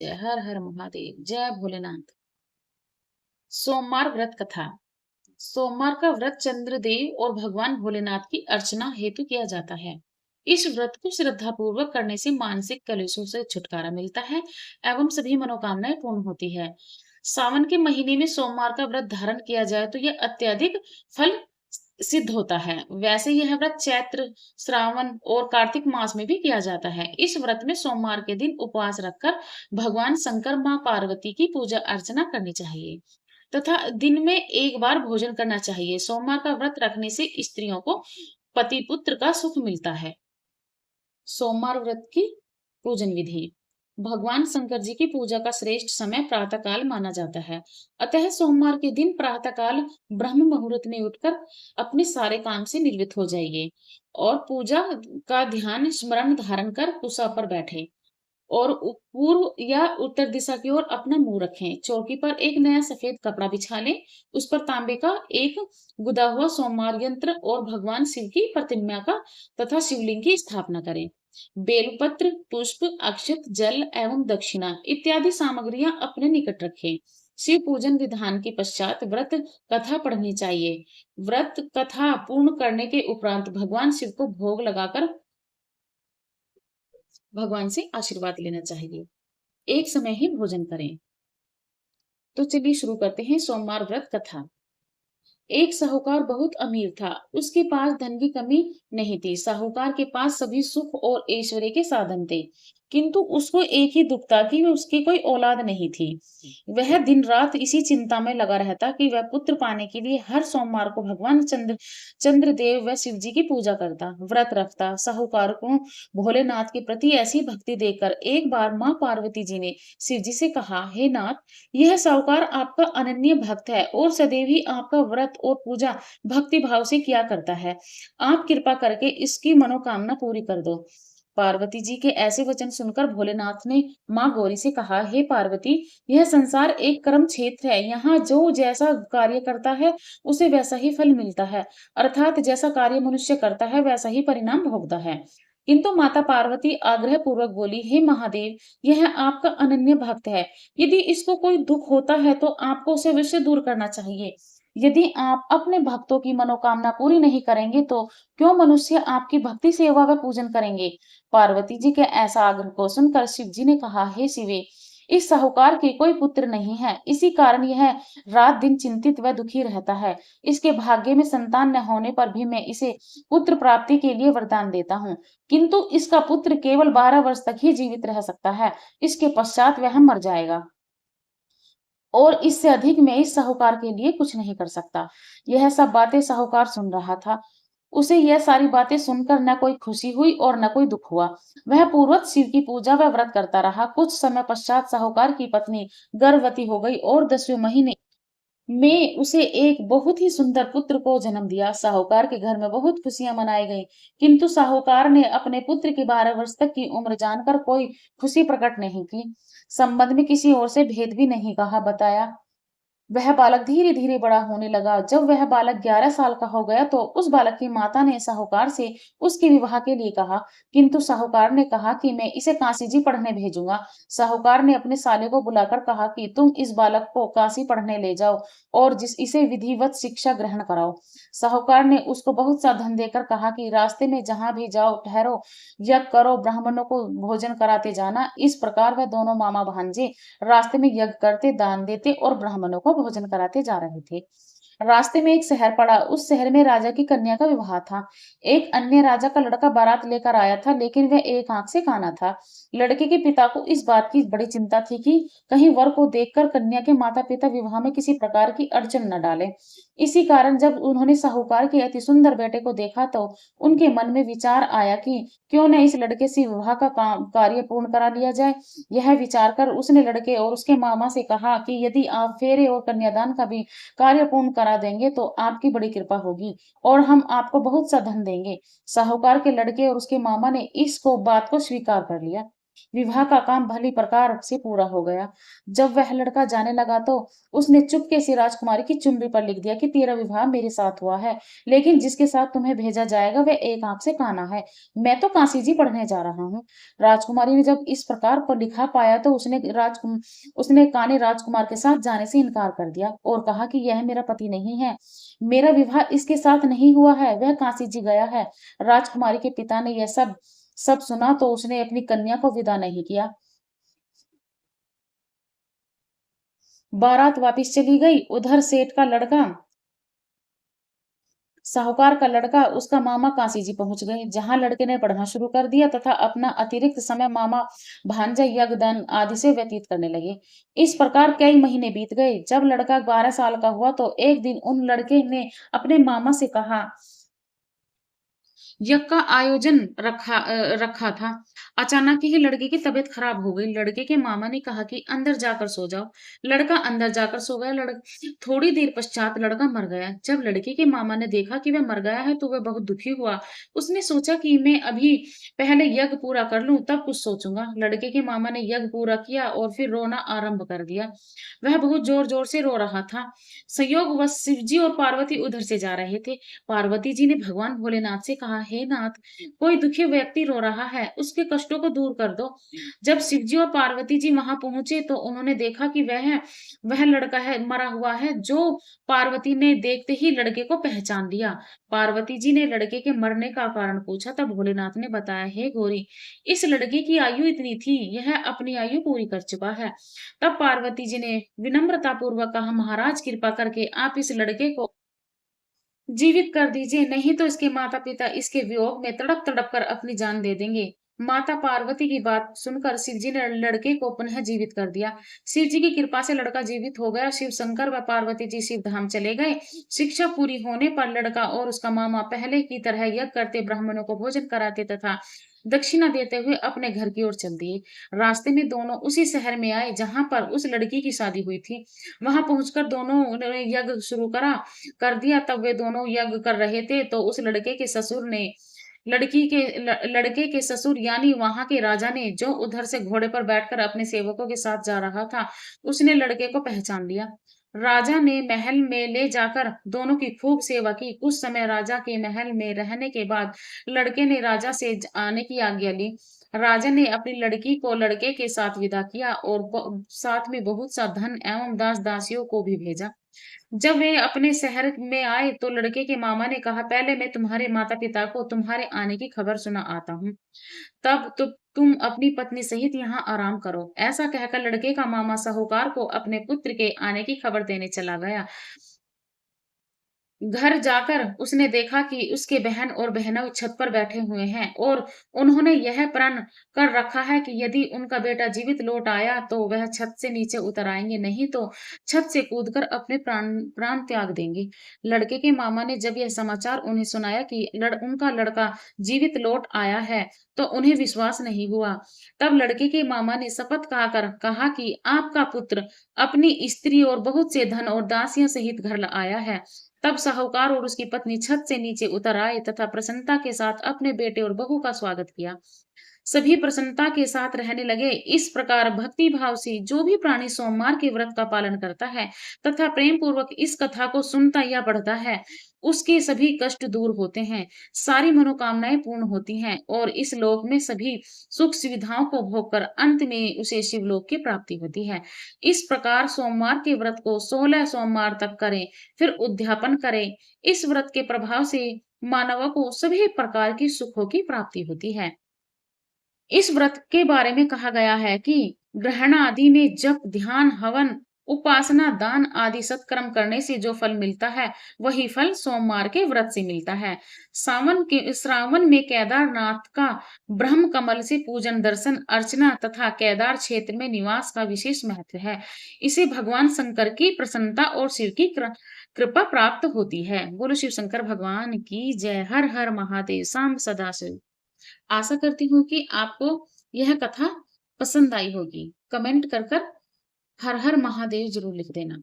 जय हर हर महादेव, जय भोलेनाथ। सोमवार व्रत कथा। सोमवार का व्रत चंद्रदेव और भगवान भोलेनाथ की अर्चना हेतु किया जाता है। इस व्रत को श्रद्धा पूर्वक करने से मानसिक कलेशों से छुटकारा मिलता है एवं सभी मनोकामनाएं पूर्ण होती है। सावन के महीने में सोमवार का व्रत धारण किया जाए तो यह अत्यधिक फल सिद्ध होता है। वैसे यह व्रत चैत्र, श्रावण और कार्तिक मास में भी किया जाता है। इस व्रत में सोमवार के दिन उपवास रखकर भगवान शंकर, मां पार्वती की पूजा अर्चना करनी चाहिए तथा दिन में एक बार भोजन करना चाहिए। सोमवार का व्रत रखने से स्त्रियों को पति पुत्र का सुख मिलता है। सोमवार व्रत की पूजन विधि। भगवान शंकर जी की पूजा का श्रेष्ठ समय प्रातः काल माना जाता है। अतः सोमवार के दिन प्रातः काल ब्रह्म मुहूर्त में उठकर अपने सारे काम से निर्वृत हो जाइए और पूजा का ध्यान स्मरण धारण कर कुशा पर बैठे और पूर्व या उत्तर दिशा की ओर अपना मुंह रखें। चौकी पर एक नया सफेद कपड़ा बिछा लें। उस पर तांबे का एक गुदा हुआ सोमवार यंत्र और भगवान शिव की प्रतिमा का तथा शिवलिंग की स्थापना करें। बेलपत्र, पुष्प, अक्षत, जल एवं दक्षिणा इत्यादि सामग्रियां अपने निकट रखें। शिव पूजन विधान के पश्चात व्रत कथा पढ़नी चाहिए। व्रत कथा पूर्ण करने के उपरांत भगवान शिव को भोग लगाकर भगवान से आशीर्वाद लेना चाहिए। एक समय ही भोजन करें। तो चलिए शुरू करते हैं सोमवार व्रत कथा। एक साहूकार बहुत अमीर था। उसके पास धन की कमी नहीं थी। साहूकार के पास सभी सुख और ऐश्वर्य के साधन थे, किंतु उसको एक ही दुख था कि उसकी कोई औलाद नहीं थी। वह दिन रात इसी चिंता में लगा रहता कि वह पुत्र पाने के लिए हर सोमवार को भगवान चंद्रदेव व शिव जी की पूजा करता, व्रत रखता। साहूकार को भोलेनाथ के प्रति ऐसी भक्ति देखकर एक बार माँ पार्वती जी ने शिव जी से कहा, हे नाथ, यह साहूकार आपका अनन्य भक्त है और सदैव ही आपका व्रत और पूजा भक्ति भाव से किया करता है। आप कृपा करके इसकी मनोकामना पूरी कर दो। पार्वती जी के ऐसे वचन सुनकर भोलेनाथ ने माँ गौरी से कहा, हे पार्वती, यह संसार एक कर्म क्षेत्र है। यहाँ जो जैसा कार्य करता है उसे वैसा ही फल मिलता है, अर्थात जैसा कार्य मनुष्य करता है वैसा ही परिणाम भोगता है। किंतु माता पार्वती आग्रह पूर्वक बोली, हे महादेव, यह आपका अनन्य भक्त है। यदि इसको कोई दुख होता है तो आपको उसे अवश्य दूर करना चाहिए। यदि आप अपने भक्तों की मनोकामना पूरी नहीं करेंगे तो क्यों मनुष्य आपकी भक्ति सेवा व पूजन करेंगे। पार्वती जी के ऐसा आग्रह को सुनकर शिव जी ने कहा, हे शिवे, इस साहूकार के कोई पुत्र नहीं है, इसी कारण यह रात दिन चिंतित व दुखी रहता है। इसके भाग्य में संतान न होने पर भी मैं इसे पुत्र प्राप्ति के लिए वरदान देता हूँ, किंतु इसका पुत्र केवल 12 वर्ष तक ही जीवित रह सकता है। इसके पश्चात वह मर जाएगा और इससे अधिक मैं इस साहूकार के लिए कुछ नहीं कर सकता। यह सब बातें साहूकार सुन रहा था। उसे यह सारी बातें सुनकर न कोई खुशी हुई और न कोई दुख हुआ। वह पूर्वत शिव की पूजा व व्रत करता रहा। कुछ समय पश्चात साहूकार की पत्नी गर्भवती हो गई और 10वें महीने में उसे एक बहुत ही सुंदर पुत्र को जन्म दिया। साहूकार के घर में बहुत खुशियां मनाई गई, किंतु साहूकार ने अपने पुत्र की 12 वर्ष तक की उम्र जानकर कोई खुशी प्रकट नहीं की। संबंध में किसी और से भेद भी नहीं कहा बताया। वह बालक धीरे धीरे बड़ा होने लगा। जब वह बालक 11 साल का हो गया तो उस बालक की माता ने साहूकार से उसके विवाह के लिए कहा, किंतु साहूकार ने कहा कि मैं इसे काशी जी पढ़ने भेजूंगा। साहूकार ने अपने साले को बुलाकर कहा कि तुम इस बालक को काशी पढ़ने ले जाओ और जिस इसे विधिवत शिक्षा ग्रहण कराओ। साहूकार ने उसको बहुत सा धन देकर कहा कि रास्ते में जहां भी जाओ ठहरो, यज्ञ करो, ब्राह्मणों को भोजन कराते जाना। इस प्रकार वह दोनों मामा भांजे रास्ते में यज्ञ करते, दान देते और ब्राह्मणों को भोजन कराते जा रहे थे। रास्ते में एक शहर पड़ा। उस शहर में राजा की कन्या का विवाह था। एक अन्य राजा का लड़का बारात लेकर आया था, लेकिन वह एक आंख से काना था। लड़के के पिता को इस बात की बड़ी चिंता थी कि कहीं वर को देखकर कन्या के माता पिता विवाह में किसी प्रकार की अड़चन न डालें। इसी कारण जब उन्होंने साहूकार के अति सुंदर बेटे को देखा तो उनके मन में विचार आया कि क्यों न इस लड़के से विवाह का कार्य पूर्ण करा लिया जाए। यह विचार कर उसने लड़के और उसके मामा से कहा कि यदि आप फेरे और कन्यादान का भी कार्य पूर्ण करा देंगे तो आपकी बड़ी कृपा होगी और हम आपको बहुत सा धन देंगे। साहूकार के लड़के और उसके मामा ने इसको बात को स्वीकार कर लिया। विवाह का काम भली प्रकार से पूरा हो गया। जब वह लड़का जाने लगा तो उसने चुपके से राजकुमारी की चुनरी पर लिख दिया कि तेरा विवाह मेरे साथ हुआ है, लेकिन जिसके साथ तुम्हें भेजा जाएगा वह एक आंख से काना है। मैं तो काशी जी पढ़ने जा रहा हूँ। राजकुमारी ने जब इस प्रकार पर लिखा पाया तो उसने काने राजकुमार के साथ जाने से इनकार कर दिया और कहा कि यह मेरा पति नहीं है। मेरा विवाह इसके साथ नहीं हुआ है, वह काशी जी गया है। राजकुमारी के पिता ने यह सब सब सुना तो उसने अपनी कन्या को विदा नहीं किया। बारात वापिस चली गई। उधर सेठ का लड़का, साहूकार का लड़का, उसका मामा काशी जी पहुंच गए, जहां लड़के ने पढ़ना शुरू कर दिया तथा अपना अतिरिक्त समय मामा भांजा यज्ञदान आदि से व्यतीत करने लगे। इस प्रकार कई महीने बीत गए। जब लड़का 12 साल का हुआ तो एक दिन उन लड़के ने अपने मामा से कहा, यज्ञ का आयोजन रखा था। अचानक ही लड़के की तबीयत खराब हो गई। लड़के के मामा ने कहा कि अंदर जाकर सो जाओ। लड़का अंदर जाकर सो गया। थोड़ी देर पश्चात लड़का मर गया। जब लड़के के मामा ने देखा कि वह मर गया है तो वह बहुत दुखी हुआ। उसने सोचा कि मैं अभी पहले यज्ञ पूरा कर लूं तब कुछ सोचूंगा। लड़के के मामा ने यज्ञ पूरा किया और फिर रोना आरंभ कर दिया। वह बहुत जोर जोर से रो रहा था। संयोगवश शिवजी और पार्वती उधर से जा रहे थे। पार्वती जी ने भगवान भोलेनाथ से कहा, हे नाथ, कोई दुखी व्यक्ति रो रहा है, उसके कष्टों को दूर कर दो। जब शिवजी और पार्वती जी वहां पहुंचे तो उन्होंने देखा कि वह लड़का है, मरा हुआ है, जो पार्वती ने देखते ही लड़के को पहचान लिया। पार्वती जी ने लड़के के मरने का कारण पूछा तब भोलेनाथ ने बताया, हे गौरी, इस लड़के की आयु इतनी थी, यह अपनी आयु पूरी कर चुका है। तब पार्वती जी ने विनम्रता पूर्वक कहा, महाराज कृपा करके आप इस लड़के को जीवित कर दीजिए, नहीं तो इसके माता-पिता इसके वियोग में तड़प-तड़प कर अपनी जान दे देंगे। माता पार्वती की बात सुनकर शिव जी ने लड़के को पुनः जीवित कर दिया। शिव जी की कृपा से लड़का जीवित हो गया। शिव शंकर व पार्वती जी शिव धाम चले गए। शिक्षा पूरी होने पर लड़का और उसका मामा पहले की तरह यज्ञ करते, ब्राह्मणों को भोजन कराते तथा दक्षिणा देते हुए अपने घर की ओर चल दिए। रास्ते में दोनों उसी शहर में आए जहां पर उस लड़की की शादी हुई थी। वहां पहुंचकर दोनों ने यज्ञ शुरू कर दिया। तब वे दोनों यज्ञ कर रहे थे तो उस लड़के के ससुर ने लड़के के ससुर यानी वहां के राजा ने, जो उधर से घोड़े पर बैठकर अपने सेवकों के साथ जा रहा था, उसने लड़के को पहचान लिया। राजा ने महल में ले जाकर दोनों की खूब सेवा की। कुछ समय राजा के महल में रहने के बाद लड़के ने राजा से आने की आज्ञा ली। राजा ने अपनी लड़की को लड़के के साथ विदा किया और साथ में बहुत सा धन एवं दास दासियों को भी भेजा। जब वे अपने शहर में आए तो लड़के के मामा ने कहा, पहले मैं तुम्हारे माता पिता को तुम्हारे आने की खबर सुना आता हूँ, तब तो तुम अपनी पत्नी सहित यहाँ आराम करो। ऐसा कहकर लड़के का मामा साहूकार को अपने पुत्र के आने की खबर देने चला गया। घर जाकर उसने देखा कि उसके बहन और बहनोई छत पर बैठे हुए हैं और उन्होंने यह प्रण कर रखा है कि यदि उनका बेटा जीवित लौट आया तो वह छत से नीचे उतर आएंगे, नहीं तो छत से कूदकर अपने प्राण प्राण त्याग देंगे। लड़के के मामा ने जब यह समाचार उन्हें सुनाया कि उनका लड़का जीवित लौट आया है तो उन्हें विश्वास नहीं हुआ। तब लड़के के मामा ने शपथ खाकर कहा कि आपका पुत्र अपनी स्त्री और बहुत से धन और दासियों सहित घर आया है। तब साहूकार और उसकी पत्नी छत से नीचे उतर आए तथा प्रसन्नता के साथ अपने बेटे और बहू का स्वागत किया। सभी प्रसन्नता के साथ रहने लगे। इस प्रकार भक्ति भाव से जो भी प्राणी सोमवार के व्रत का पालन करता है तथा प्रेम पूर्वक इस कथा को सुनता या पढ़ता है, उसके सभी कष्ट दूर होते हैं, सारी मनोकामनाएं पूर्ण होती हैं और इस लोक में सभी सुख सुविधाओं को भोग कर अंत में उसे शिवलोक की प्राप्ति होती है। इस प्रकार सोमवार के व्रत को 16 सोमवार तक करें, फिर उद्यापन करें। इस व्रत के प्रभाव से मानवों को सभी प्रकार की सुखों की प्राप्ति होती है। इस व्रत के बारे में कहा गया है कि ग्रहण आदि में जप, ध्यान, हवन, उपासना, दान आदि सत्कर्म करने से जो फल मिलता है, वही फल सोमवार के व्रत से मिलता है। श्रावण में केदारनाथ का ब्रह्म कमल से पूजन, दर्शन, अर्चना तथा केदार क्षेत्र में निवास का विशेष महत्व है। इसे भगवान शंकर की प्रसन्नता और शिव की कृपा प्राप्त होती है। बोलो शिव शंकर भगवान की जय। हर हर महादेव। शाम सदा शिव। आशा करती हूँ कि आपको यह कथा पसंद आई होगी। कमेंट कर हर हर महादेव जरूर लिख देना।